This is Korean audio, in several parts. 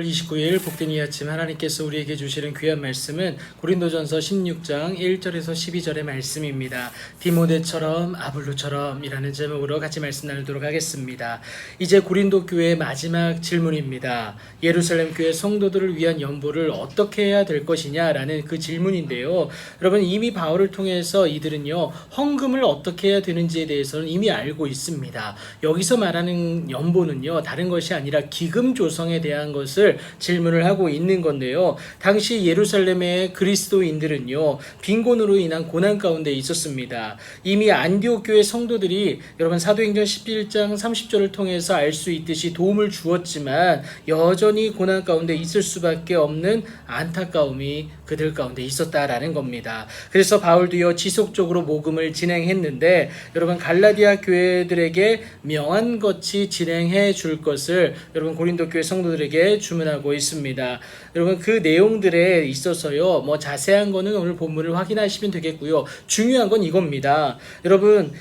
29일 복된 이 아침 하나님께서 우리에게 주시는 귀한 말씀은 고린도전서 16장 1절에서 12절의 말씀입니다. 디모데처럼 아볼로처럼 이라는 제목으로 같이 말씀 나누도록 하겠습니다. 이제 고린도 교회의 마지막 질문입니다. 예루살렘 교회 성도들을 위한 연보를 어떻게 해야 될 것이냐라는 그 질문인데요. 여러분 이미 바울을 통해서 이들은요 헌금을 어떻게 해야 되는지에 대해서는 이미 알고 있습니다. 여기서 말하는 연보는요 다른 것이 아니라 기금 조성에 대한 것을 질문을 하고 있는 건데요. 당시 예루살렘의 그리스도인들은요 빈곤으로 인한 고난 가운데 있었습니다. 이미 안디옥 교회 성도들이 여러분 사도행전 11장 30절을 통해서 알 수 있듯이 도움을 주었지만 여전히 고난 가운데 있을 수밖에 없는 안타까움이 그들 가운데 있었다라는 겁니다. 그래서 바울도요 지속적으로 모금을 진행했는데 여러분 갈라디아 교회들에게 명한같이 진행해 줄 것을 여러분 고린도 교회 성도들에게 주문하고 있습니다. 여러분 그 내용들에 있어서요 뭐 자세한 거는 오늘 본문을 확인하시면 되겠고요. 중요한 건 이겁니다. 여러분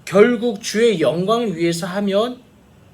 결국 주의 영광을 위해서 하면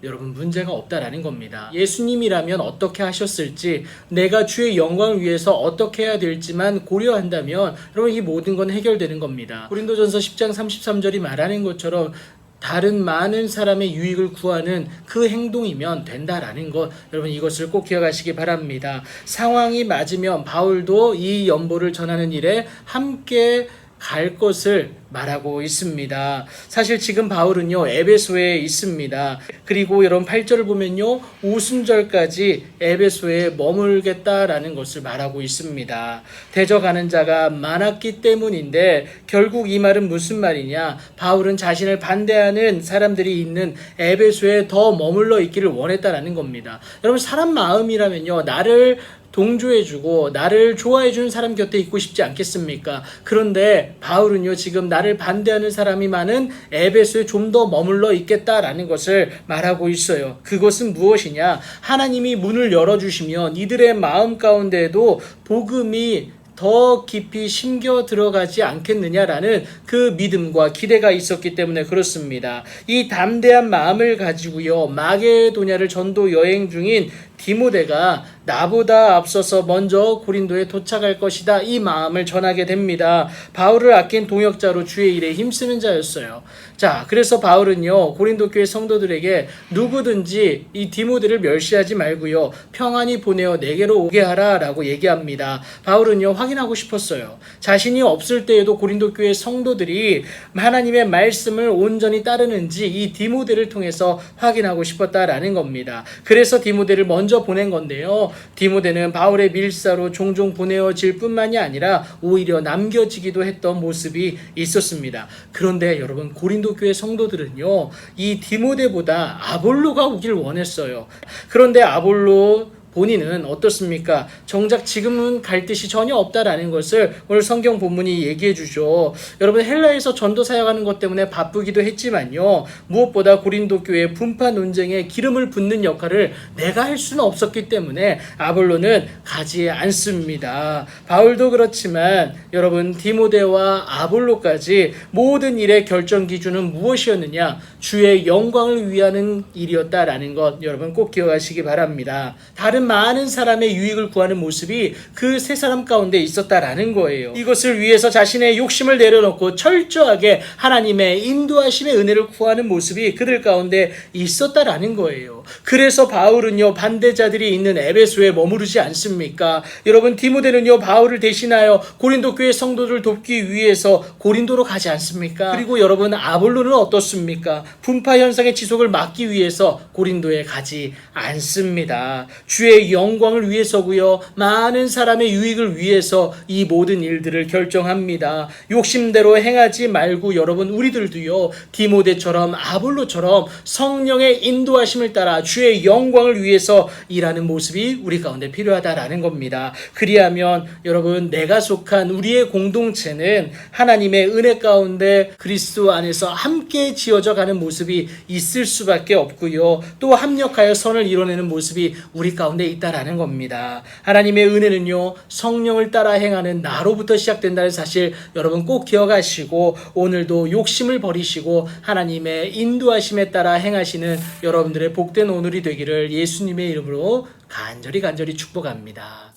여러분 문제가 없다라는 겁니다. 예수님이라면 어떻게 하셨을지 내가 주의 영광을 위해서 어떻게 해야 될지만 고려한다면 여러분 이 모든 건 해결되는 겁니다. 고린도전서 10장 33절이 말하는 것처럼 다른 많은 사람의 유익을 구하는 그 행동이면 된다라는 것 여러분 이것을 꼭 기억하시기 바랍니다. 상황이 맞으면 바울도 이 연보를 전하는 일에 함께 갈 것을 말하고 있습니다. 사실 지금 바울은요 에베소에 있습니다. 그리고 여러분 8절을 보면요 오순절까지 에베소에 머물겠다라는 것을 말하고 있습니다. 대적하는 자가 많았기 때문인데 결국 이 말은 무슨 말이냐, 바울은 자신을 반대하는 사람들이 있는 에베소에 더 머물러 있기를 원했다라는 겁니다. 여러분 사람 마음이라면요 나를 동조해주고 나를 좋아해주는 사람 곁에 있고 싶지 않겠습니까? 그런데 바울은요 지금 나를 반대하는 사람이 많은 에베소에 좀 더 머물러 있겠다라는 것을 말하고 있어요. 그것은 무엇이냐, 하나님이 문을 열어주시면 이들의 마음 가운데에도 복음이 더 깊이 심겨 들어가지 않겠느냐라는 그 믿음과 기대가 있었기 때문에 그렇습니다. 이 담대한 마음을 가지고요 마게도냐를 전도 여행 중인 디모데가 나보다 앞서서 먼저 고린도에 도착할 것이다 이 마음을 전하게 됩니다. 바울을 아낀 동역자로 주의 일에 힘쓰는 자였어요. 자, 그래서 바울은요 고린도 교회 성도들에게 누구든지 이 디모데를 멸시하지 말고요 평안히 보내어 내게로 오게 하라 라고 얘기합니다. 바울은요 확인하고 싶었어요. 자신이 없을 때에도 고린도 교회 성도들이 하나님의 말씀을 온전히 따르는지 이 디모데를 통해서 확인하고 싶었다라는 겁니다. 그래서 디모데를 먼저 보낸 건데요. 디모데는 바울의 밀사로 종종 보내어질 뿐만이 아니라 오히려 남겨지기도 했던 모습이 있었습니다. 그런데 여러분 고린도 교회 성도들은요 이 디모데보다 아볼로가 오길 원했어요. 그런데 아볼로 본인은 어떻습니까? 정작 지금은 갈 뜻이 전혀 없다라는 것을 오늘 성경 본문이 얘기해 주죠. 여러분 헬라에서 전도 사역하는 것 때문에 바쁘기도 했지만요 무엇보다 고린도 교회 분파 논쟁에 기름을 붓는 역할을 내가 할 수는 없었기 때문에 아볼로는 가지 않습니다. 바울도 그렇지만 여러분 디모데와 아볼로까지 모든 일의 결정 기준은 무엇이었느냐, 주의 영광을 위하는 일이었다라는 것 여러분 꼭 기억하시기 바랍니다. 다른 많은 사람의 유익을 구하는 모습이 그 세 사람 가운데 있었다라는 거예요. 이것을 위해서 자신의 욕심을 내려놓고 철저하게 하나님의 인도하심의 은혜를 구하는 모습이 그들 가운데 있었다라는 거예요. 그래서 바울은요 반대자들이 있는 에베소에 머무르지 않습니까? 여러분 디모데는요 바울을 대신하여 고린도 교회 성도들을 돕기 위해서 고린도로 가지 않습니까? 그리고 여러분 아볼로는 어떻습니까? 분파 현상의 지속을 막기 위해서 고린도에 가지 않습니다. 주의 영광을 위해서고요 많은 사람의 유익을 위해서 이 모든 일들을 결정합니다. 욕심대로 행하지 말고 여러분 우리들도요 디모데처럼 아볼로처럼 성령의 인도하심을 따라 주의 영광을 위해서 일하는 모습이 우리 가운데 필요하다라는 겁니다. 그리하면 여러분 내가 속한 우리의 공동체는 하나님의 은혜 가운데 그리스도 안에서 함께 지어져 가는 모습이 있을 수밖에 없고요 또 합력하여 선을 이뤄내는 모습이 우리 가운데 가운데 있다라는 겁니다. 하나님의 은혜는요, 성령을 따라 행하는 나로부터 시작된다는 사실 여러분 꼭 기억하시고, 오늘도 욕심을 버리시고 하나님의 인도하심에 따라 행하시는 여러분들의 복된 오늘이 되기를 예수님의 이름으로 간절히 축복합니다.